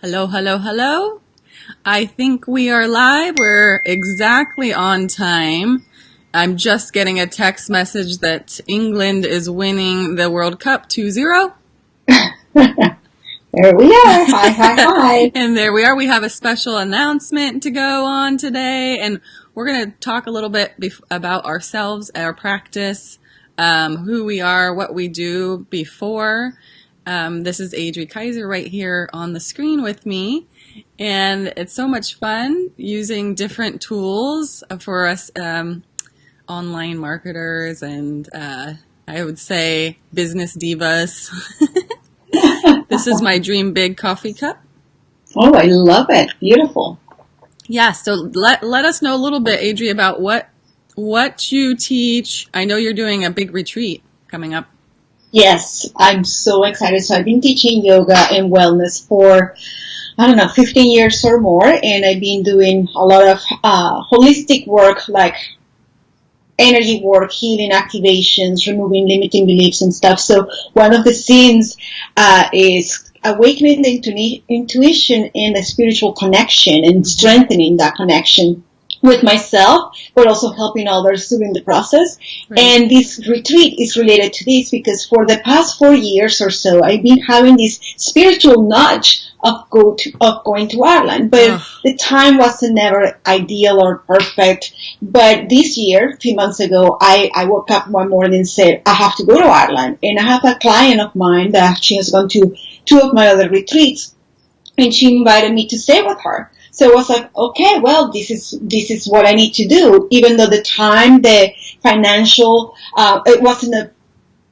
Hello, hello, hello. I think we are live. We're exactly on time. I'm just getting a text message that England is winning the World Cup 2-0. There we are. Hi. And there we are. We have a special announcement to go on today, and we're going to talk a little bit about ourselves, our practice, who we are, what we do before. This is Adri Kyser right here on the screen with me, and it's so much fun using different tools for us online marketers and I would say business divas. This is my Dream Big coffee cup. Oh, I love it. Beautiful. Yeah, so let us know a little bit, Adri, about what you teach. I know you're doing a big retreat coming up. Yes, I'm so excited. So I've been teaching yoga and wellness for, 15 years or more. And I've been doing a lot of holistic work like energy work, healing activations, removing limiting beliefs and stuff. So one of the scenes is awakening the intuition and the spiritual connection and strengthening that connection with myself, but also helping others during the process. Right. And this retreat is related to this because for the past 4 years or so, I've been having this spiritual nudge of going to Ireland, but the time wasn't never ideal or perfect. But this year, a few months ago, I woke up one morning and said, I have to go to Ireland. And I have a client of mine that she has gone to 2 of my other retreats, and she invited me to stay with her. So I was like, okay, well, this is what I need to do. Even though the time, the financial, it wasn't a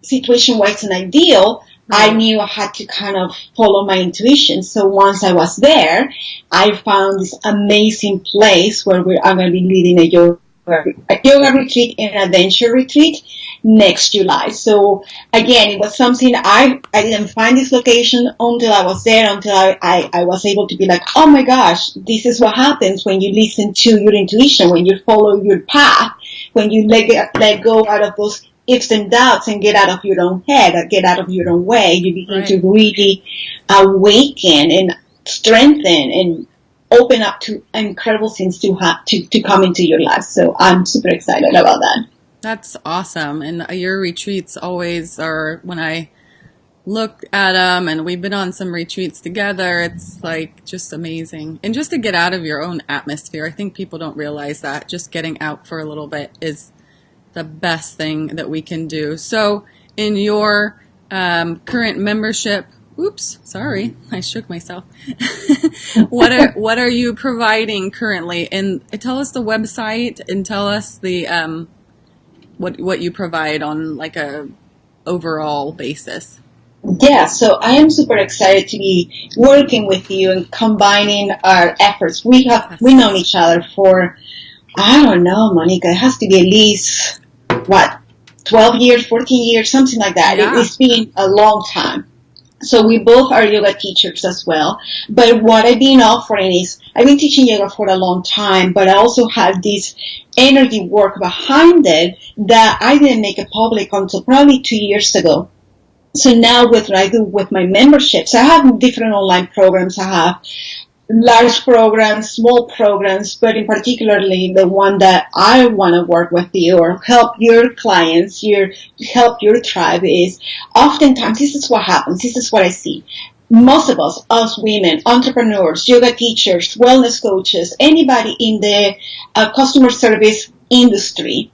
situation where it's an ideal, I knew I had to kind of follow my intuition. So once I was there, I found this amazing place where I'm going to be leading a yoga retreat and an adventure retreat next July. So again, it was something I didn't find this location until I was there, until I was able to be like, oh my gosh, this is what happens when you listen to your intuition, when you follow your path, when you let go out of those ifs and doubts and get out of your own head, or get out of your own way. You begin to really awaken and strengthen and open up to incredible things to come into your life. So I'm super excited about that. That's awesome. And your retreats always are, when I look at them, and we've been on some retreats together, it's like just amazing. And just to get out of your own atmosphere, I think people don't realize that just getting out for a little bit is the best thing that we can do. So in your current membership, oops, sorry, I shook myself. What are you providing currently? And tell us the website and tell us the what you provide on like a overall basis. Yeah, so I am super excited to be working with you and combining our efforts. We've known each other for, I don't know, Monica, it has to be at least 12 years, 14 years, something like that. Yeah. It's been a long time. So we both are yoga teachers as well. But what I've been offering is, I've been teaching yoga for a long time, but I also have this energy work behind it that I didn't make it public until probably 2 years ago. So now with what I do with my memberships, I have different online programs. I have large programs, small programs, but in particularly the one that I want to work with you or help your clients, help your tribe is oftentimes this is what happens. This is what I see. Most of us women, entrepreneurs, yoga teachers, wellness coaches, anybody in the customer service industry,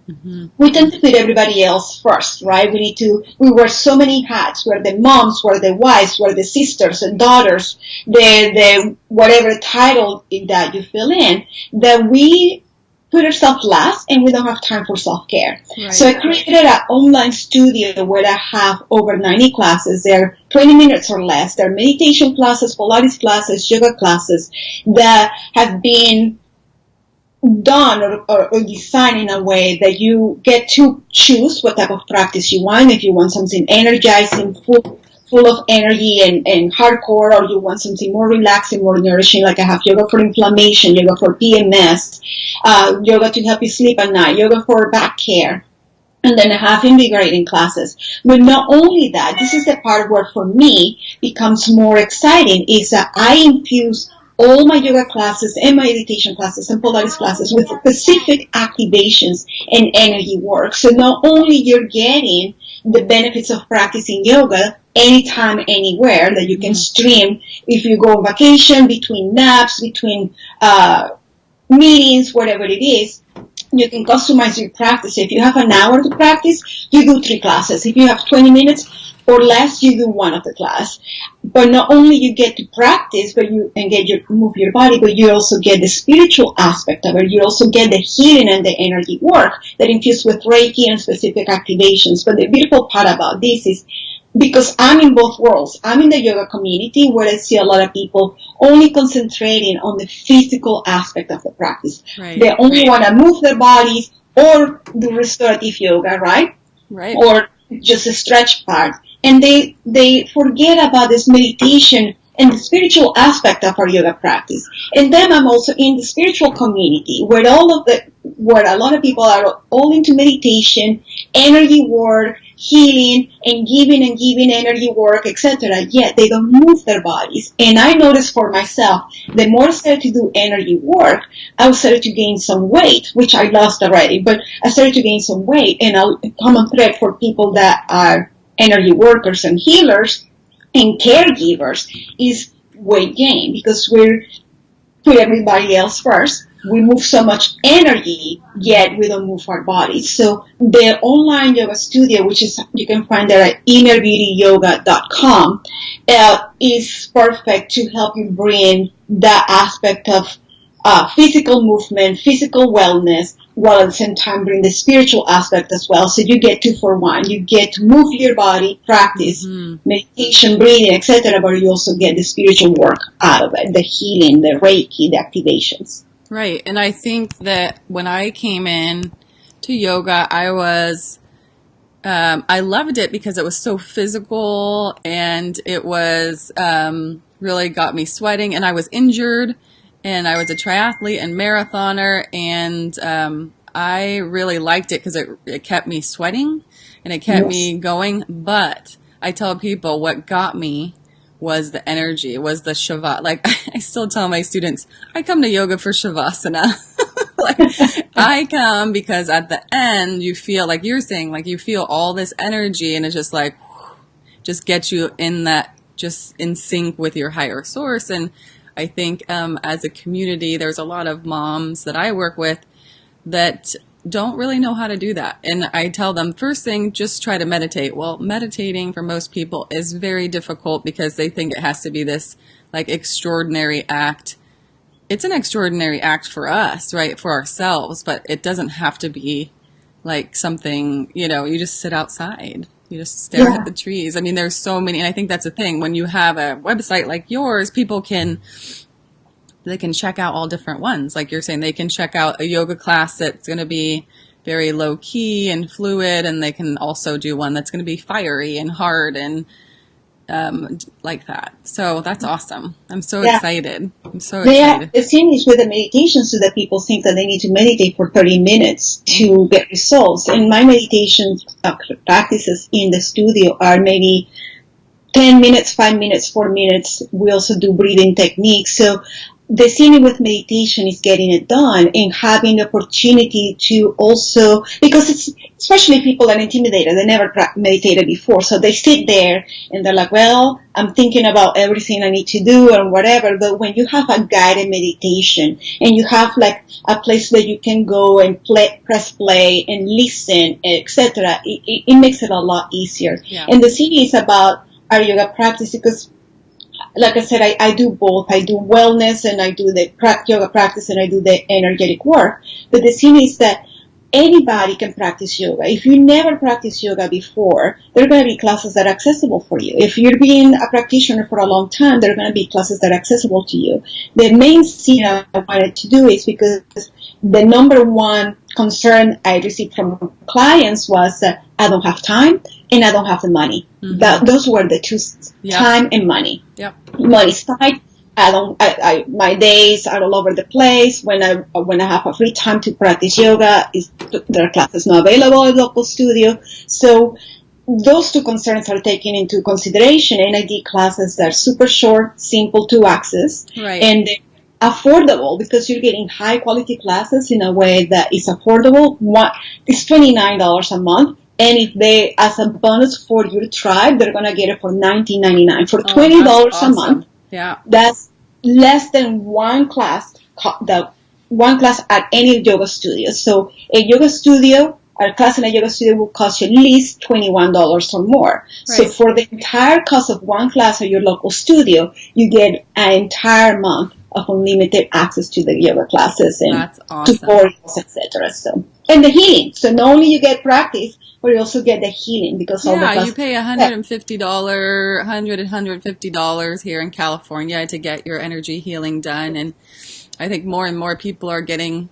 we tend to put everybody else first, right? We wear so many hats. We're the moms, we're the wives, we're the sisters and daughters, the whatever title that you fill in, that we put ourselves last and we don't have time for self-care. Right. So I created an online studio where I have over 90 classes. They're 20 minutes or less. They're meditation classes, Pilates classes, yoga classes that have been done or designed in a way that you get to choose what type of practice you want. If you want something energizing, full of energy and hardcore, or you want something more relaxing, more nourishing, like I have yoga for inflammation, yoga for PMS, yoga to help you sleep at night, yoga for back care. and then I have invigorating classes. But not only that, this is the part where for me becomes more exciting, is that I infuse all my yoga classes and my meditation classes and Pilates classes with specific activations and energy work. So not only you're getting the benefits of practicing yoga anytime, anywhere, that you can stream if you go on vacation, between naps, between meetings, whatever it is, you can customize your practice. If you have an hour to practice, you do 3 classes. If you have 20 minutes or less, you do one of the class. But not only you get to practice, but you and move your body, but you also get the spiritual aspect of it. You also get the healing and the energy work that infused with Reiki and specific activations. But the beautiful part about this is, because I'm in both worlds. I'm in the yoga community where I see a lot of people only concentrating on the physical aspect of the practice. Right. They only want to move their bodies or do restorative yoga, right? Right. Or just a stretch part. And they forget about this meditation and the spiritual aspect of our yoga practice. And then I'm also in the spiritual community where where a lot of people are all into meditation, energy work, healing, and giving energy work, etc. Yet they don't move their bodies. And I noticed for myself, the more I started to do energy work, I started to gain some weight, which I lost already, but I started to gain some weight. And a common thread for people that are energy workers and healers and caregivers is weight gain, because we're put everybody else first. We move so much energy, yet we don't move our bodies. So the online yoga studio, which is, you can find that at innerbeautyyoga.com, is perfect to help you bring that aspect of physical movement, physical wellness, while at the same time bring the spiritual aspect as well. So you get 2 for 1. You get to move your body, practice meditation, breathing, etc., but you also get the spiritual work out of it, the healing, the Reiki, the activations. Right. And I think that when I came in to yoga, I loved it because it was so physical, and it was really got me sweating, and I was injured, and I was a triathlete and marathoner, and I really liked it because it kept me sweating and it kept me going. But I tell people what got me was the energy, was the shavasana. Like, I still tell my students, I come to yoga for shavasana. Like, I come because at the end you feel, like you're saying, like you feel all this energy, and it's just like, just gets you in that, just in sync with your higher source. And I think as a community, there's a lot of moms that I work with that don't really know how to do that. And I tell them, first thing, just try to meditate. Well, meditating for most people is very difficult because they think it has to be this like extraordinary act. It's an extraordinary act for us, right? For ourselves, but it doesn't have to be like something, you just sit outside. You just stare at the trees. I mean, there's so many, and I think that's the thing. When you have a website like yours, people they can check out all different ones. Like you're saying, they can check out a yoga class that's going to be very low key and fluid, and they can also do one that's going to be fiery and hard and like that. So that's awesome. I'm so excited. I'm so excited. The thing is with the meditation, so that people think that they need to meditate for 30 minutes to get results. And my meditation practices in the studio are maybe 10 minutes, 5 minutes, 4 minutes. We also do breathing techniques. So the thing with meditation is getting it done and having the opportunity to also, because it's, especially people are intimidated, they never meditated before, so they sit there and they're like, well, I'm thinking about everything I need to do and whatever. But when you have a guided meditation and you have like a place that you can go and press play and listen, etc., it makes it a lot easier. Yeah. And the thing is about our yoga practice, because like I said, I do both. I do wellness and I do the yoga practice and I do the energetic work. But the thing is that anybody can practice yoga. If you never practiced yoga before, there are going to be classes that are accessible for you. If you're being a practitioner for a long time, there are going to be classes that are accessible to you. The main thing I wanted to do is because the number one concern I received from clients was that I don't have time and I don't have the money. Mm-hmm. Those were the two, time and money. Yep. Money's tight, my days are all over the place. When I have a free time to practice yoga, there are classes not available at local studio. So those two concerns are taken into consideration, and I did classes that are super short, simple to access, Right. and affordable, because you're getting high quality classes in a way that is affordable. It's $29 a month. And if they, as a bonus for your tribe, they're gonna get it for $19.99. For $20 a month, yeah, that's less than one class at any yoga studio. So a class in a yoga studio will cost you at least $21 or more. Right. So for the entire cost of one class at your local studio, you get an entire month of unlimited access to the yoga classes and that's awesome. tutorials, etc. So, and the healing. So not only you get practice, but you also get the healing, because all the classes, you pay $150 here in California to get your energy healing done, and I think more and more people are getting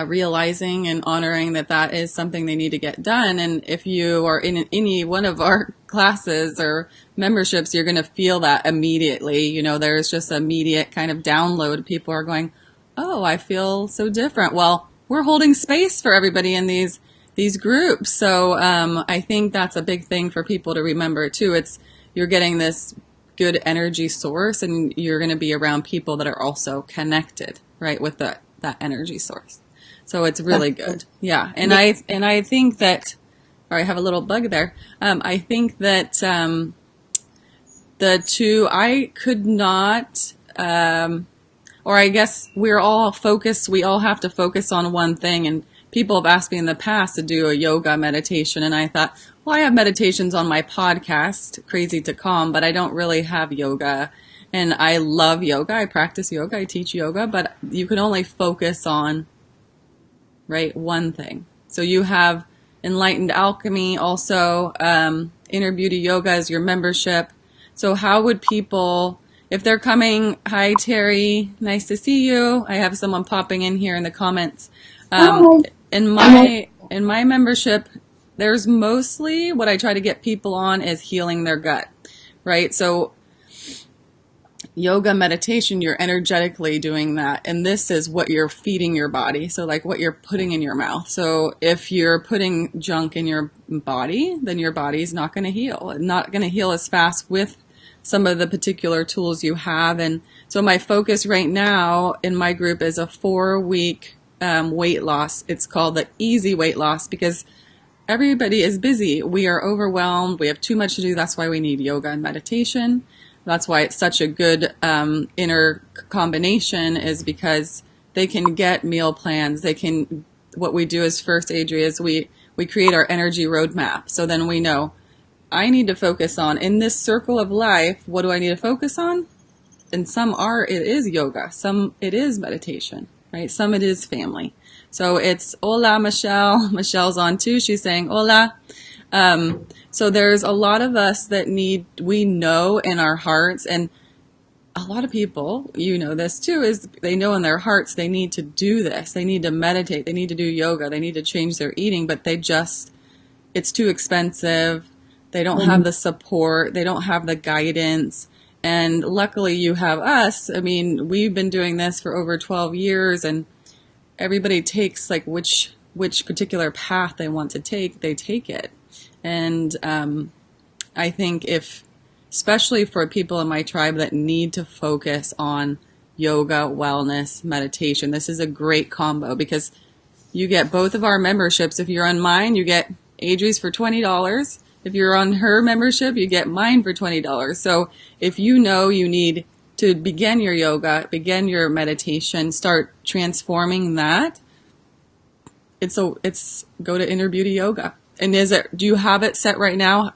realizing and honoring that is something they need to get done. And if you are in any one of our classes or memberships, you're going to feel that immediately. You know, there's just immediate kind of download. People are going, oh, I feel so different. Well, we're holding space for everybody in these groups. So I think that's a big thing for people to remember too. You're getting this good energy source, and you're going to be around people that are also connected, right, with that energy source. So it's really good. Yeah. And I think that, or I have a little bug there. I think that the two, I could not, or I guess we're all focused, we all have to focus on one thing. And people have asked me in the past to do a yoga meditation. And I thought, well, I have meditations on my podcast, Crazy to Calm, but I don't really have yoga. And I love yoga. I practice yoga. I teach yoga, but you can only focus on, right, one thing. So you have Enlightened Alchemy, also Inner Beauty Yoga is your membership. So how would people, if they're coming, hi Terry, nice to see you. I have someone popping in here in the comments. In my membership, there's mostly what I try to get people on is healing their gut, right? So yoga, meditation, you're energetically doing that. And this is what you're feeding your body. So like what you're putting in your mouth. So if you're putting junk in your body, then your body's not going to heal. Not going to heal as fast with some of the particular tools you have. And so my focus right now in my group is a 4-week weight loss. It's called the easy weight loss because everybody is busy. We are overwhelmed. We have too much to do. That's why we need yoga and meditation. That's why it's such a good inner combination, is because they can get meal plans. What we do is first, Adri, is we create our energy roadmap. So then we know, I need to focus on, in this circle of life, what do I need to focus on? And it is yoga. Some it is meditation, right? Some it is family. So it's hola, Michelle. Michelle's on too. She's saying hola. So there's a lot of us that we know in our hearts, and a lot of people, you know this too, is they know in their hearts they need to do this. They need to meditate. They need to do yoga. They need to change their eating, but it's too expensive. They don't have the support. They don't have the guidance. And luckily you have us. I mean, we've been doing this for over 12 years, and everybody takes like which particular path they want to take, they take it. And I think especially for people in my tribe that need to focus on yoga, wellness, meditation, this is a great combo because you get both of our memberships. If you're on mine, you get Adri's for $20. If you're on her membership, you get mine for $20. So if you know you need to begin your yoga, begin your meditation, start transforming that, it's go to Inner Beauty Yoga. And do you have it set right now?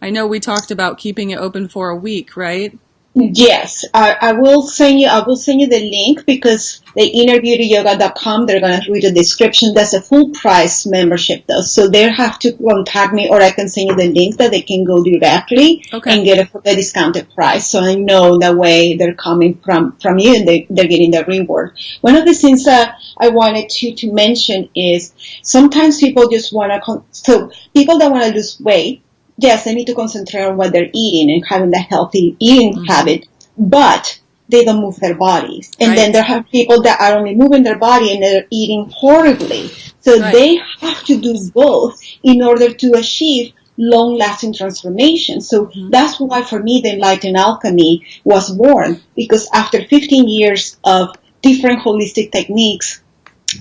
I know we talked about keeping it open for a week, right? Yes, I will send you the link, because the innerbeautyyoga.com, they're going to read the description. That's a full price membership though. So they have to contact me, or I can send you the link that they can go directly and get the discounted price. So I know that way they're coming from you, and they're getting the reward. One of the things that I wanted to mention is sometimes people just so people that want to lose weight, yes, they need to concentrate on what they're eating and having the healthy eating habit. but they don't move their bodies. And then Right. there are people that are only moving their body and they're eating horribly. So Right. they have to do both in order to achieve long-lasting transformation. So that's why for me the Enlightened Alchemy was born, because after 15 years of different holistic techniques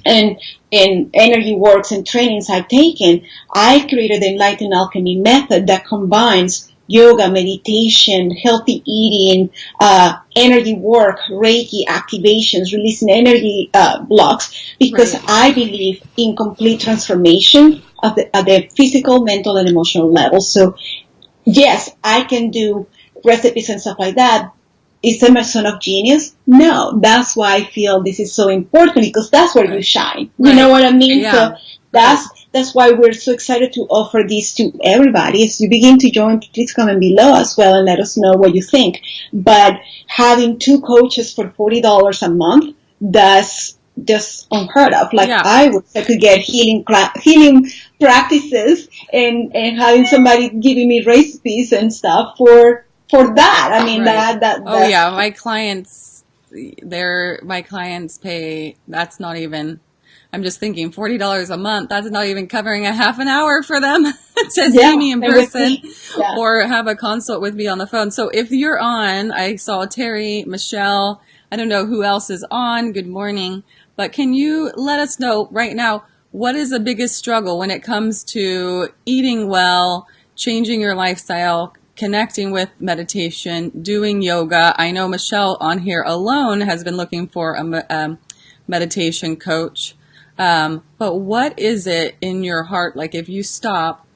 and energy works and trainings I've taken, I created the Enlightened Alchemy method that combines yoga, meditation, healthy eating, energy work, Reiki activations, releasing energy blocks, because Right. I believe in complete transformation of at the physical, mental, and emotional level. So yes, I can do recipes and stuff like that. Is it my son of genius? No. That's why I feel this is so important, because that's where you Right. shine. You know Right. what I mean? Yeah. So Right. that's why we're so excited to offer this to everybody. As you begin to join, please comment below as well and let us know what you think. But having 2 coaches for $40 a month, that's just unheard of. Like Yeah. I wish I could get healing practices and having somebody giving me recipes and stuff for that. I mean, Right. that Oh that's yeah, my clients pay, that's not even, I'm just thinking $40 a month, that's not even covering a half an hour for them to see yeah. me in And with person me, yeah, or have a consult with me on the phone. So if you're on, I saw Terry, Michelle, I don't know who else is on. Good morning. But can you let us know right now, what is the biggest struggle when it comes to eating well, changing your lifestyle, connecting with meditation, doing yoga? I know Michelle on here alone has been looking for a meditation coach. But what is it in your heart? Like if you stop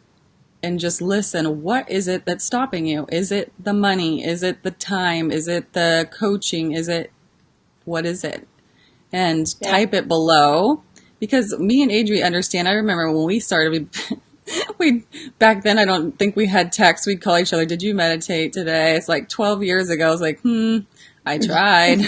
and just listen, what is it that's stopping you? Is it the money? Is it the time? Is it the coaching? What is it? And yeah, type it below, because me and Adri understand. I remember when we started, we back then, I don't think we had text. We'd call each other, did you meditate today? It's like 12 years ago. I was like, I tried.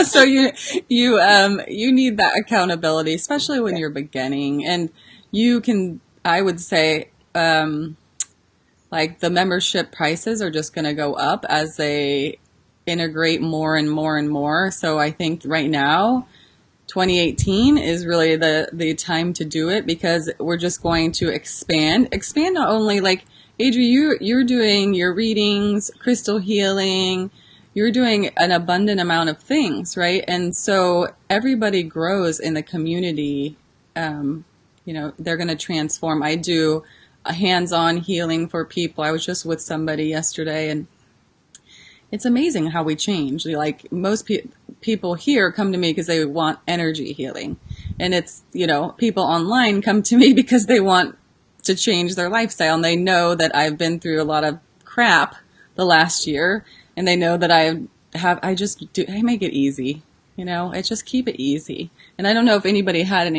So you need that accountability, especially when you're beginning. And you can, I would say, like the membership prices are just going to go up as they integrate more and more and more. So I think right now, 2018 is really the time to do it, because we're just going to expand not only like Adri, you're doing your readings, crystal healing, you're doing an abundant amount of things, right? And so everybody grows in the community. They're going to transform. I do a hands-on healing for people. I was just with somebody yesterday, and it's amazing how we change. Like most people here come to me because they want energy healing. And it's, people online come to me because they want to change their lifestyle. And they know that I've been through a lot of crap the last year. And they know that I make it easy. I just keep it easy. And I don't know if anybody had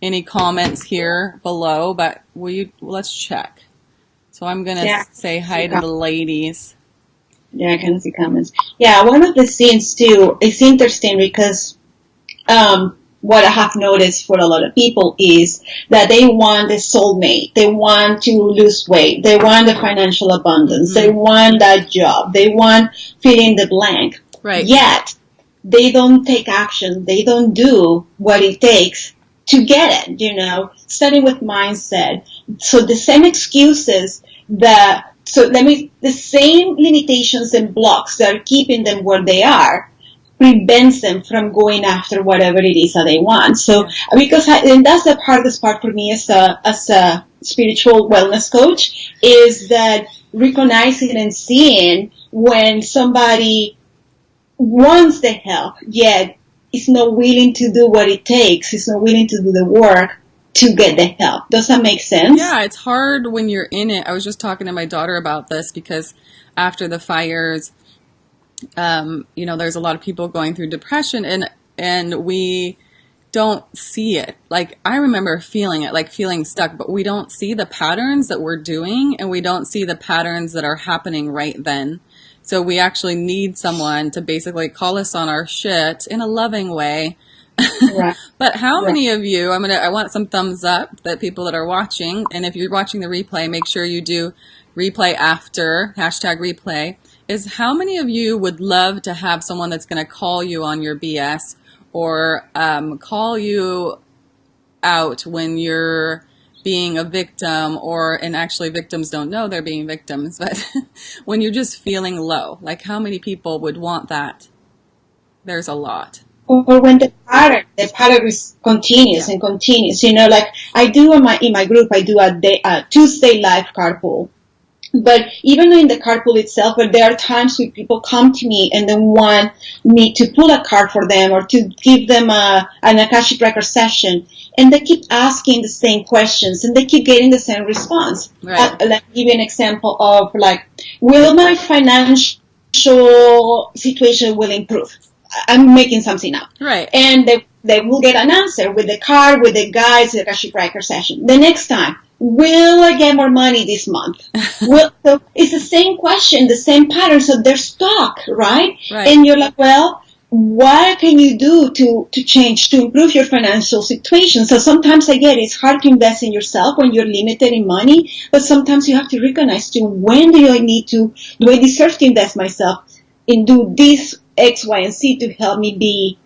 any comments here below, but let's check. So I'm going to say hi to the ladies. Yeah, I can see comments. Yeah, one of the things too, it's interesting because what I have noticed for a lot of people is that they want the soulmate. They want to lose weight. They want the financial abundance. They want that job. They want fill in the blank. Right. Yet, they don't take action. They don't do what it takes to get it, starting with mindset. So the same excuses the same limitations and blocks that are keeping them where they are prevents them from going after whatever it is that they want. So, and that's the hardest part for me as a spiritual wellness coach, is that recognizing and seeing when somebody wants the help, yet is not willing to do what it takes, is not willing to do the work to get the help. Does that make sense? Yeah, it's hard when you're in it. I was just talking to my daughter about this because after the fires, there's a lot of people going through depression, and we don't see it. Like I remember feeling it, like feeling stuck, but we don't see the patterns that we're doing, and we don't see the patterns that are happening right then. So we actually need someone to basically call us on our shit in a loving way. Right. But how many of you, I want some thumbs up, that people that are watching, and if you're watching the replay, make sure you do replay after, #replay. is how many of you would love to have someone that's going to call you on your BS or call you out when you're being a victim, and actually victims don't know they're being victims, but when you're just feeling low? Like, how many people would want that? There's a lot. Or when the pattern is continuous and continuous, like I do in my group, I do a Tuesday live carpool. But even in the carpool itself, but there are times when people come to me and they want me to pull a card for them or to give them an Akashic record session, and they keep asking the same questions and they keep getting the same response. Right. Let me give you an example of will my financial situation will improve? I'm making something up. Right. And they will get an answer with the card, with the guides, the Akashic record session. The next time, will I get more money this month? So it's the same question, the same pattern. So they're stuck, right? And you're like, well, what can you do to change, to improve your financial situation? So sometimes I get it's hard to invest in yourself when you're limited in money, but sometimes you have to recognize when do I deserve to invest myself and do this X, Y, and Z to help me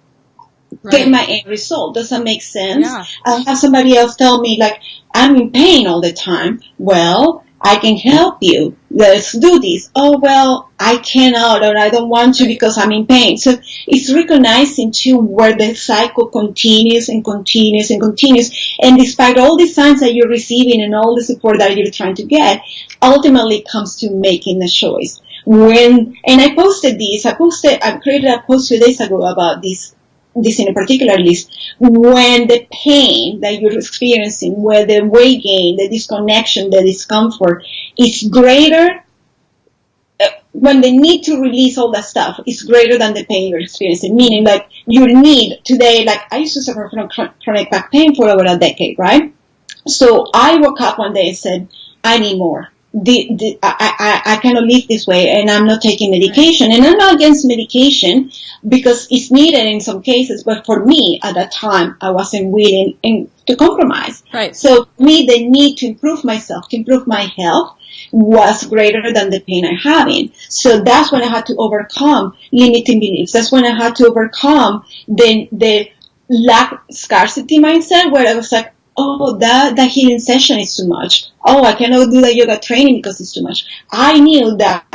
get my end result. Does that make sense? Yeah. I have somebody else tell me, I'm in pain all the time. Well, I can help you. Let's do this. Oh, well, I cannot or I don't want to because I'm in pain. So it's recognizing too where the cycle continues and continues and continues. And despite all the signs that you're receiving and all the support that you're trying to get, ultimately it comes to making a choice. And I posted this. I created a post 2 days ago about this in a particular list. When the pain that you're experiencing, where the weight gain, the disconnection, the discomfort is greater, when the need to release all that stuff is greater than the pain you're experiencing, meaning your need today, I used to suffer from chronic back pain for over a decade, right? So I woke up one day and said, I need more. I cannot live this way, and I'm not taking medication. And I'm not against medication because it's needed in some cases, but for me at that time, I wasn't willing to compromise. Right. So for me, the need to improve myself, to improve my health, was greater than the pain I'm having. So that's when I had to overcome limiting beliefs. That's when I had to overcome the lack scarcity mindset, where I was like, oh, that healing session is too much. Oh, I cannot do the yoga training because it's too much. I knew that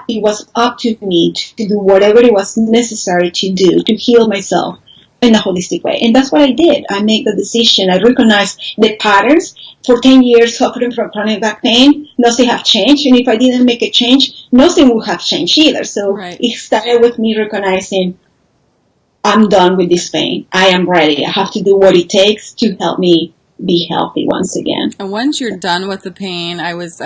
it was up to me to do whatever it was necessary to do to heal myself in a holistic way. And that's what I did. I made the decision. I recognized the patterns. For 10 years suffering from chronic back pain, nothing have changed. And if I didn't make a change, nothing would have changed either. So It started with me recognizing, I'm done with this pain. I am ready. I have to do what it takes to help me be healthy once again. And once you're done with the pain, I was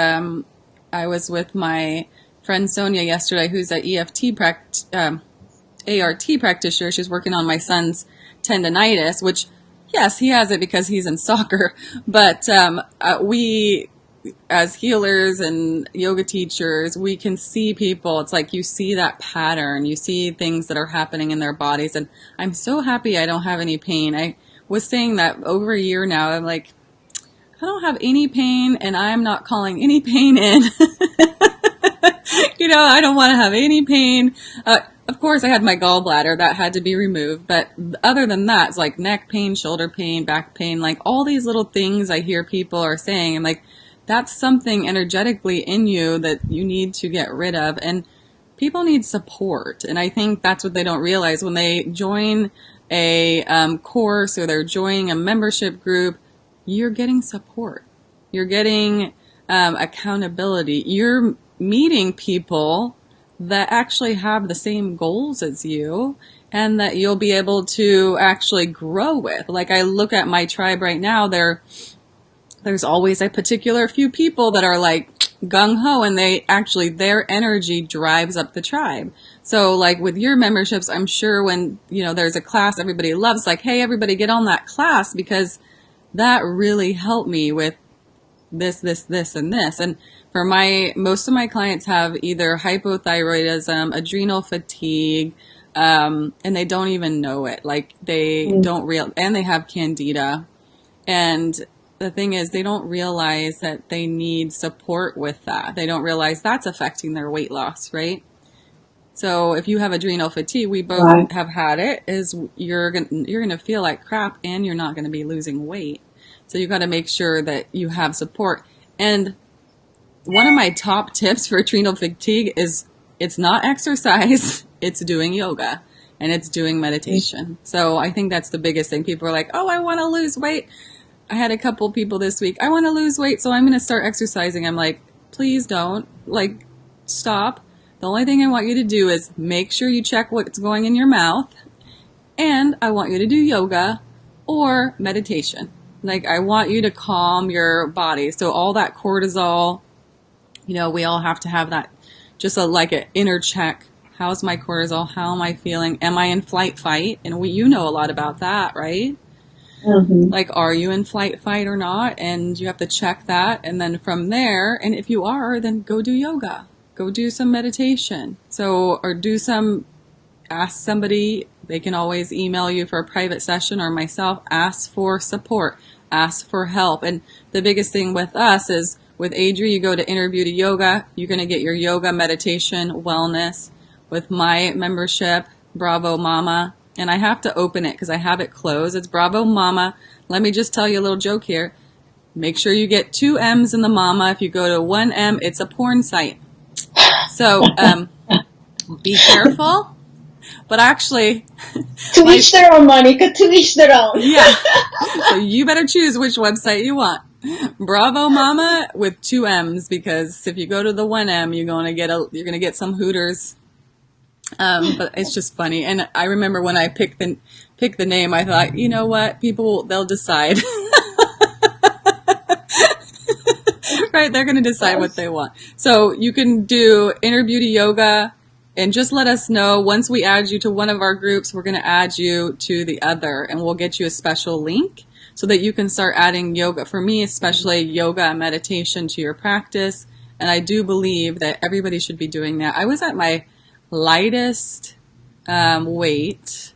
with my friend Sonia yesterday, who's an ART practitioner. She's working on my son's tendonitis, which, yes, he has it because he's in soccer. But we, as healers and yoga teachers, we can see people. It's like you see that pattern. You see things that are happening in their bodies. And I'm so happy I don't have any pain. I was saying that over a year now. I'm like, I don't have any pain, and I'm not calling any pain in. I don't want to have any pain. Of course, I had my gallbladder that had to be removed, but other than that, it's like neck pain, shoulder pain, back pain, like all these little things I hear people are saying. I'm like, that's something energetically in you that you need to get rid of. And people need support. And I think that's what they don't realize when they join a course or they're joining a membership group. You're getting support. You're getting accountability. You're meeting people that actually have the same goals as you and that you'll be able to actually grow with. Like, I look at my tribe right now, there's always a particular few people that are like gung-ho, and their energy drives up the tribe. So like with your memberships, I'm sure when, there's a class everybody loves, like, hey, everybody get on that class because that really helped me with this, and this. And for most of my clients have either hypothyroidism, adrenal fatigue, and they don't even know it. Like they don't and they have candida. And the thing is, they don't realize that they need support with that. They don't realize that's affecting their weight loss, right? So if you have adrenal fatigue, we both Right. have had it, is you're gonna feel like crap and you're not gonna be losing weight. So you got to make sure that you have support. And one of my top tips for adrenal fatigue is it's not exercise, it's doing yoga and it's doing meditation. So I think that's the biggest thing. People are like, oh, I want to lose weight. I had a couple people this week, I want to lose weight, so I'm going to start exercising. I'm like, please don't. Like, stop. The only thing I want you to do is make sure you check what's going in your mouth, and I want you to do yoga or meditation. Like, I want you to calm your body. So all that cortisol, we all have to have that, just like an inner check. How's my cortisol? How am I feeling? Am I in flight, fight? And you know a lot about that, right? Mm-hmm. Like, are you in flight, fight or not? And you have to check that. And then from there, and if you are, then go do yoga. Go do some meditation. So, or ask somebody. They can always email you for a private session, or myself. Ask for support. Ask for help. And the biggest thing with us is, with Adri, you go to Inner Beauty Yoga. You're going to get your yoga, meditation, wellness. With my membership, Bravo Mama. And I have to open it because I have it closed. It's Bravo Mama. Let me just tell you a little joke here. Make sure you get 2 M's in the Mama. If you go to 1 M, it's a porn site. So be careful. But actually, to each their own, Monica. To each their own. Yeah. So you better choose which website you want. Bravo Mama with 2 M's, because if you go to the 1 M, you're gonna get some Hooters. But it's just funny. And I remember when I picked the name, I thought, you know what, they'll decide. Right? They're going to decide what they want. So you can do Inner Beauty Yoga, and just let us know. Once we add you to one of our groups, we're going to add you to the other, and we'll get you a special link so that you can start adding yoga. For me, especially yoga and meditation to your practice. And I do believe that everybody should be doing that. I was at my lightest weight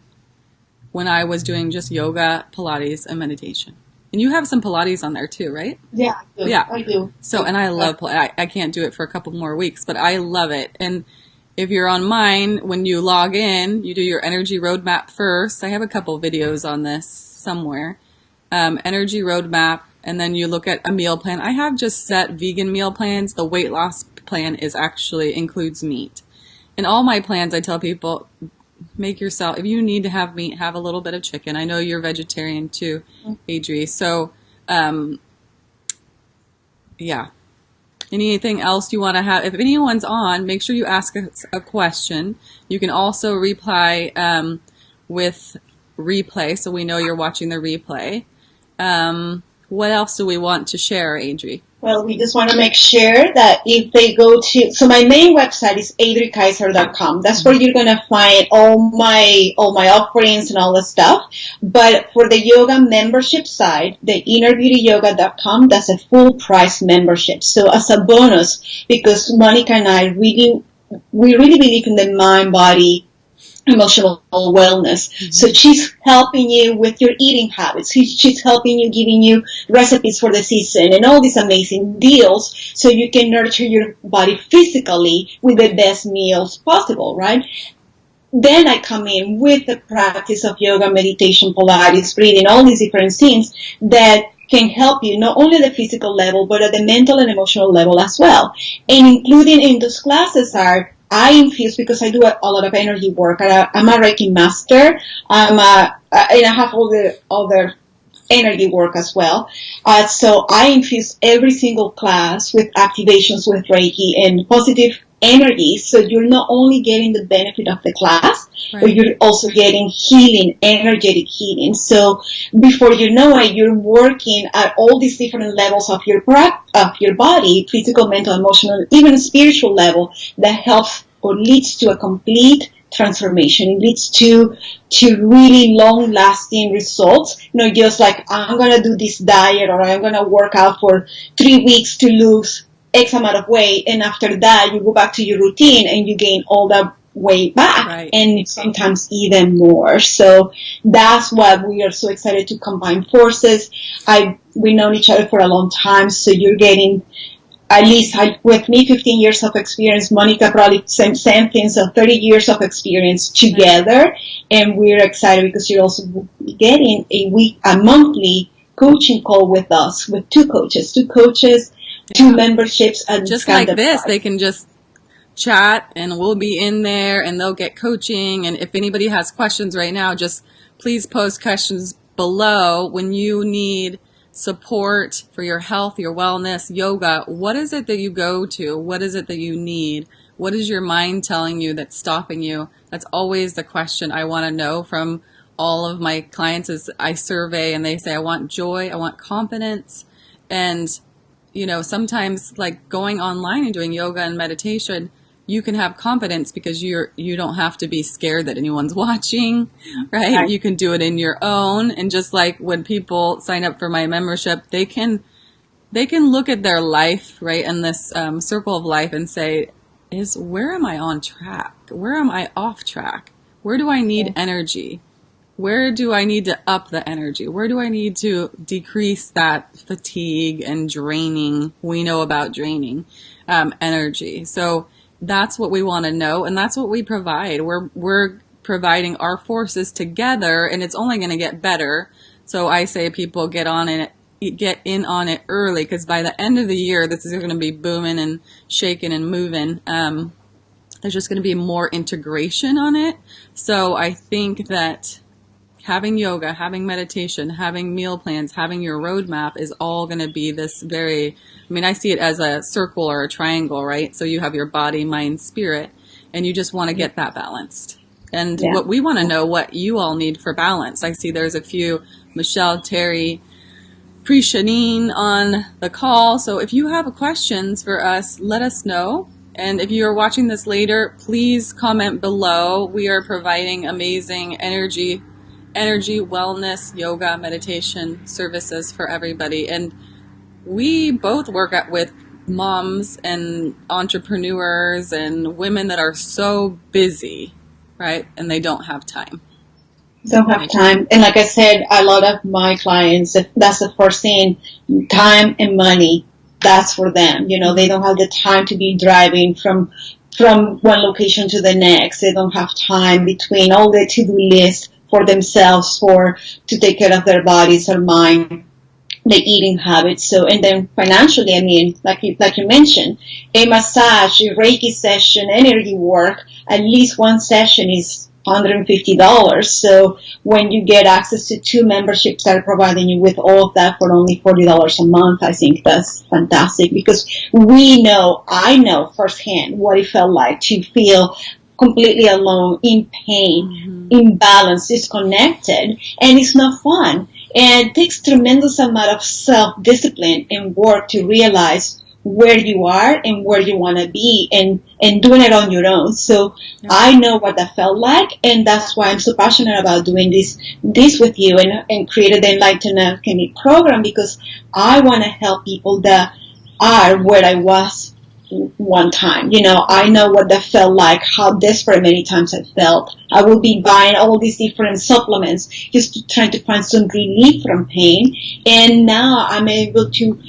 when I was doing just yoga, Pilates, and meditation. And you have some Pilates on there too, right? Yeah, I do. Yeah. I do. So, and I love Pilates. I can't do it for a couple more weeks, but I love it. And if you're on mine, when you log in, you do your energy roadmap first. I have a couple videos on this somewhere. Energy roadmap, and then you look at a meal plan. I have just set vegan meal plans. The weight loss plan includes meat. In all my plans, I tell people, if you need to have meat, have a little bit of chicken. I know you're vegetarian too, Adri. So, yeah. Anything else you want to have? If anyone's on, make sure you ask us a question. You can also reply with replay, so we know you're watching the replay. What else do we want to share, Adri? Well, we just want to make sure that if they go so my main website is adrikyser.com. That's where you're going to find all my offerings and all the stuff. But for the yoga membership side, the innerbeautyyoga.com, that's a full price membership. So as a bonus, because Monica and I we really believe in the mind, body, emotional wellness. Mm-hmm. So she's helping you with your eating habits. She's helping you, giving you recipes for the season and all these amazing deals so you can nurture your body physically with the best meals possible, right? Then I come in with the practice of yoga, meditation, Pilates, breathing, all these different things that can help you not only at the physical level, but at the mental and emotional level as well. And including in those classes I infuse, because I do a lot of energy work. I'm a Reiki master. And I have all the other energy work as well. So I infuse every single class with activations with Reiki and positive energy. So you're not only getting the benefit of the class, right, but you're also getting healing, energetic healing. So before you know it, you're working at all these different levels of your body, physical, mental, emotional, even spiritual level, that helps or leads to a complete transformation. It leads to really long-lasting results. Just like, I'm going to do this diet, or I'm going to work out for 3 weeks to lose X amount of weight, and after that you go back to your routine and you gain all that way back, Right. and sometimes even more. So that's why we are so excited to combine forces. We've known each other for a long time, so you're getting, at least with me, 15 years of experience. Monica probably same thing, so 30 years of experience together. And we're excited because you're also getting a monthly coaching call with us, with two coaches, two memberships. And just like this, they can just chat and we'll be in there and they'll get coaching. And if anybody has questions right now, just please post questions below. When you need support for your health, your wellness, yoga, what is it that you go to? What is it that you need? What is your mind telling you that's stopping you? That's always the question I want to know from all of my clients. As I survey and they say, I want joy, I want confidence. And you know, sometimes like going online and doing yoga and meditation, you can have confidence because you don't have to be scared that anyone's watching, right? You can do it in your own. And just like when people sign up for my membership, they can look at their life, right, in this circle of life and say, where am I on track? Where am I off track? Where do I need energy? Where do I need to up the energy? Where do I need to decrease that fatigue and draining? We know about draining energy. So that's what we want to know, and that's what we provide. We're providing our forces together, and it's only going to get better. So I say people get in on it early, because by the end of the year, this is going to be booming and shaking and moving. There's just going to be more integration on it. So I think that having yoga, having meditation, having meal plans, having your roadmap is all going to be this I see it as a circle or a triangle, right? So you have your body, mind, spirit, and you just want to get that balanced. And what we want to know, what you all need for balance. I see there's a few, Michelle, Terry, Pre-Shanine on the call. So if you have questions for us, let us know. And if you are watching this later, please comment below. We are providing amazing energy, wellness, yoga, meditation services for everybody. And we both work with moms and entrepreneurs and women that are so busy, right? And they don't have time. Don't have time. And like I said, a lot of my clients, that's the first thing, time and money. That's for them. You know, they don't have the time to be driving from one location to the next. They don't have time between all the to-do lists for themselves to take care of their bodies, their mind, the eating habits. So, and then financially, I mean, like you mentioned, a massage, a Reiki session, energy work, at least one session is $150. So when you get access to two memberships that are providing you with all of that for only $40 a month, I think that's fantastic, because I know firsthand what it felt like to feel completely alone, in pain, imbalanced, disconnected, and it's not fun. And it takes tremendous amount of self-discipline and work to realize where you are and where you want to be, and doing it on your own. So I know what that felt like, and that's why I'm so passionate about doing this with you and created the Enlightened Alchemy program, because I want to help people that are where I was one time. You know, I know what that felt like, how desperate many times I felt. I would be buying all these different supplements just to try to find some relief from pain. And now I'm able to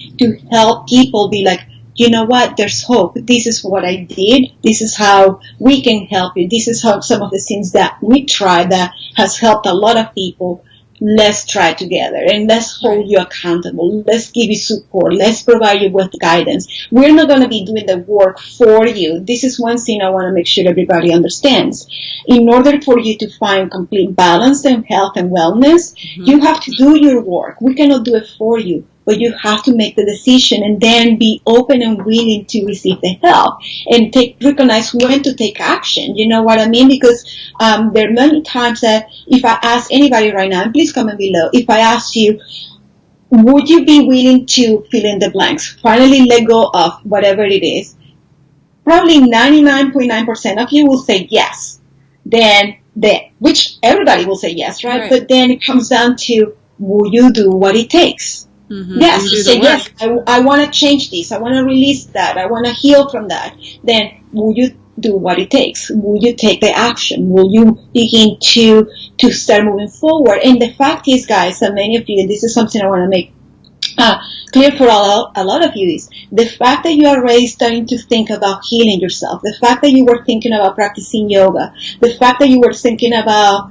help people be like, you know what, there's hope. This is what I did. This is how we can help you. This is how some of the things that we tried that has helped a lot of people. Let's try together, and let's hold you accountable. Let's give you support. Let's provide you with guidance. We're not going to be doing the work for you. This is one thing I want to make sure everybody understands. In order for you to find complete balance and health and wellness, you have to do your work. We cannot do it for you, but you have to make the decision and then be open and willing to receive the help and recognize when to take action. You know what I mean? Because there are many times that if I ask anybody right now, and please comment below, if I ask you, would you be willing to fill in the blanks, finally let go of whatever it is, probably 99.9% of you will say yes. Which everybody will say yes, right? But then it comes down to, will you do what it takes? Yes, you say yes. I want to change this. I want to release that. I want to heal from that. Then will you do what it takes? Will you take the action? Will you begin to start moving forward? And the fact is, guys, that many of you, and this is something I want to make uh, clear for a lot of you, is the fact that you are already starting to think about healing yourself, the fact that you were thinking about practicing yoga, the fact that you were thinking about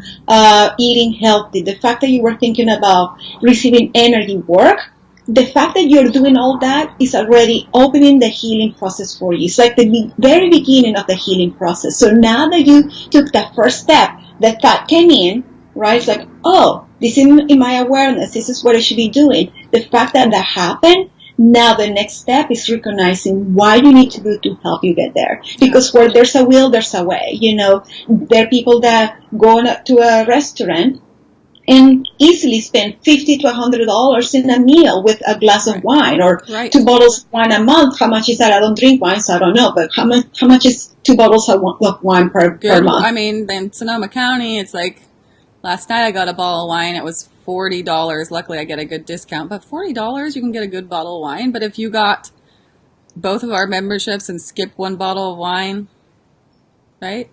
eating healthy, the fact that you were thinking about receiving energy work, the fact that you're doing all that is already opening the healing process for you. It's like the very beginning of the healing process. So now that you took that first step, that thought came in, right? It's like, oh, this is in my awareness. This is what I should be doing. The fact that that happened, now the next step is recognizing what you need to do to help you get there. Because where there's a will, there's a way. You know, there are people that go to a restaurant and easily spend $50 to $100 in a meal with a glass of wine, or 2 bottles of wine a month. How much is that? I don't drink wine, so I don't know. But how much is 2 bottles of wine per month? I mean, in Sonoma County, it's like last night I got a bottle of wine. It was $40. Luckily, I get a good discount. But $40, you can get a good bottle of wine. But if you got both of our memberships and skip one bottle of wine, right?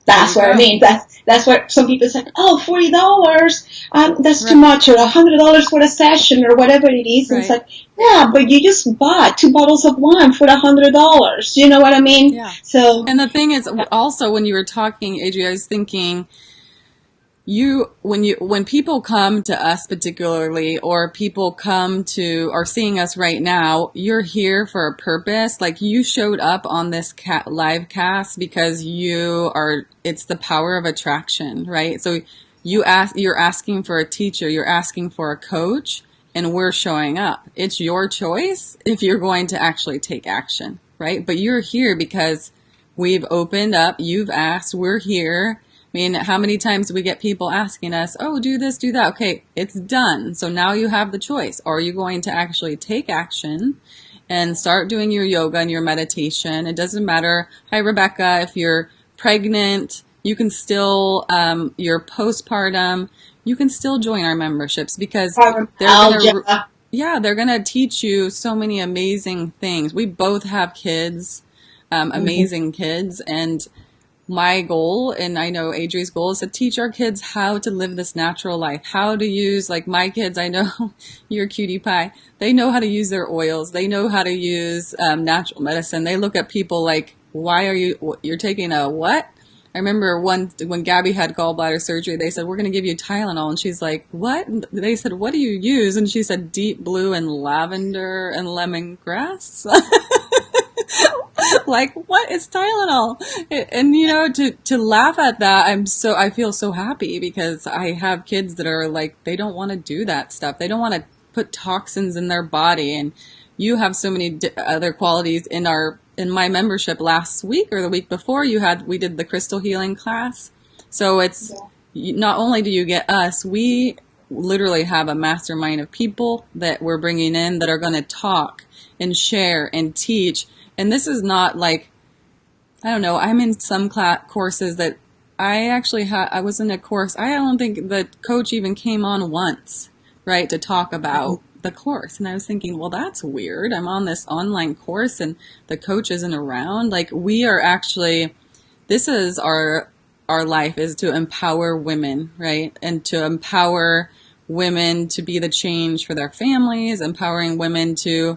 That's what I mean. That's what some people say. Oh, $40, that's too much, or $100 for a session, or whatever it is. And it's like, yeah, but you just bought 2 bottles of wine for $100. You know what I mean? Yeah. So, and the thing is, also when you were talking, Adri, I was thinking, when people come to us particularly, or people are seeing us right now, you're here for a purpose. Like, you showed up on this live cast because it's the power of attraction, right? So you're asking for a teacher, you're asking for a coach, and we're showing up. It's your choice if you're going to actually take action, right? But you're here because we've opened up, you've asked, we're here. I mean, how many times do we get people asking us, oh, do this, do that. Okay, it's done. So now you have the choice. Are you going to actually take action and start doing your yoga and your meditation? It doesn't matter. Hi, Rebecca. If you're pregnant, you can still, you're postpartum, you can still join our memberships, because they're going to teach you so many amazing things. We both have kids, amazing kids, and my goal, and I know Adri's goal, is to teach our kids how to live this natural life, how to use, like my kids, I know you're a cutie pie, they know how to use their oils, they know how to use natural medicine. They look at people like, you're taking a what? I remember when Gabby had gallbladder surgery, they said, we're going to give you Tylenol, and she's like, what? And they said, what do you use? And she said, deep blue and lavender and lemongrass. Like, what is Tylenol? And you know, to laugh at that, I feel so happy, because I have kids that are like, they don't want to do that stuff. They don't want to put toxins in their body. And you have so many other qualities. In my membership last week or the week before, we did the crystal healing class. So it's not only do you get us, we literally have a mastermind of people that we're bringing in that are going to talk and share and teach. And this is not like, I don't know, I'm in some courses that I was in a course, I don't think the coach even came on once, right, to talk about the course. And I was thinking, well, that's weird. I'm on this online course and the coach isn't around. Like, this is our life, is to empower women, right? And to empower women to be the change for their families, empowering women to,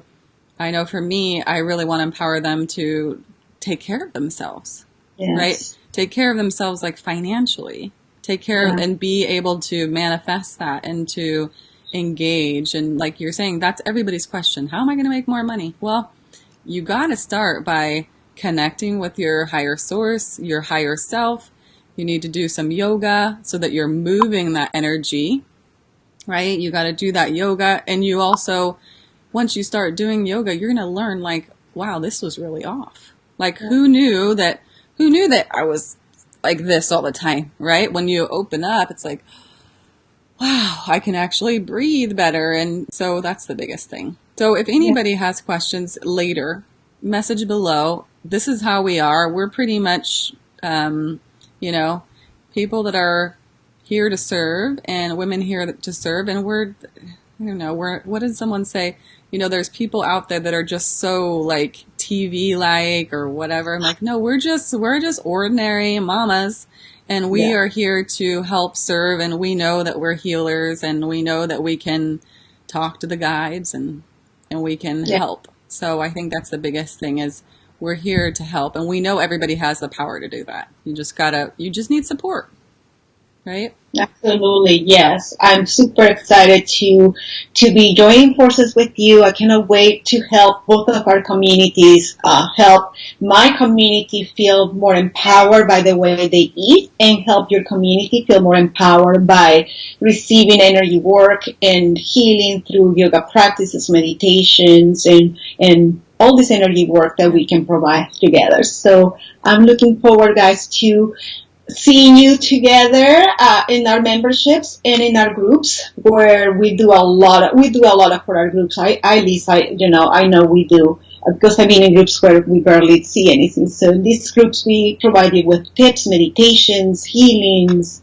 I know for me, I really want to empower them to take care of themselves, right? Take care of themselves, like financially, take care of, and be able to manifest that and to engage. And like you're saying, that's everybody's question. How am I going to make more money? Well, you got to start by connecting with your higher source, your higher self. You need to do some yoga so that you're moving that energy, right? You got to do that yoga. And you also, once you start doing yoga, you're going to learn, like, wow, this was really off. Like, who knew that I was like this all the time, right? When you open up, it's like, wow, I can actually breathe better. And so that's the biggest thing. So if anybody has questions later, message below. This is how we are. We're pretty much, people that are here to serve, and women here to serve. And what did someone say? there's people out there that are just so like TV like or whatever. I'm like, no, we're just ordinary mamas, and we are here to help serve, and we know that we're healers, and we know that we can talk to the guides, and we can help. So I think that's the biggest thing is we're here to help, and we know everybody has the power to do that. You just need support. Right? Absolutely, yes. I'm super excited to be joining forces with you. I cannot wait to help both of our communities, help my community feel more empowered by the way they eat, and help your community feel more empowered by receiving energy work and healing through yoga practices, meditations, and all this energy work that we can provide together. So I'm looking forward, guys, to seeing you together in our memberships and in our groups, where we do a lot of for our groups. At least I know we do, because I've been in groups where we barely see anything. So in these groups we provide you with tips, meditations, healings,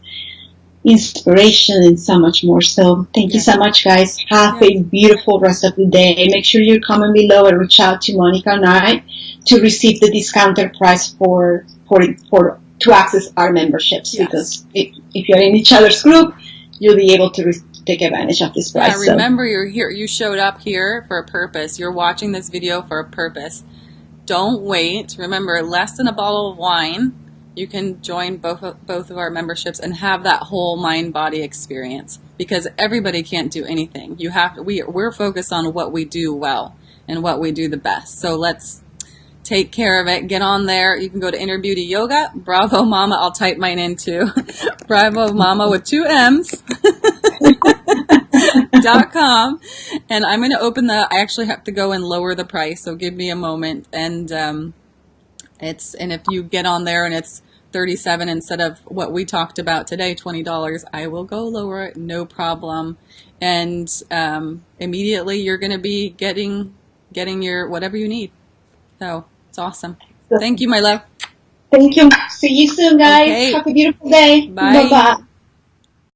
inspiration, and so much more. So thank you so much, guys. Have a beautiful rest of the day. Make sure you comment below and reach out to Monica and I to receive the discounted price to access our memberships, because if you're in each other's group, you'll be able to take advantage of this price. Yeah, remember, you're here. You showed up here for a purpose. You're watching this video for a purpose. Don't wait. Remember, less than a bottle of wine, you can join both of our memberships and have that whole mind-body experience, because everybody can't do anything. We're focused on what we do well and what we do the best. So let's take care of it. Get on there. You can go to Inner Beauty Yoga. Bravo Mama. I'll type mine in too. Bravo Mama with 2 M's. .com. And I'm going to open I actually have to go and lower the price, so give me a moment. And and if you get on there and it's $37 instead of what we talked about today, $20, I will go lower it, no problem. And immediately you're going to be getting your whatever you need. So it's awesome. Thank you, my love. Thank you. See you soon, guys. Okay. Have a beautiful day. Bye. Bye-bye.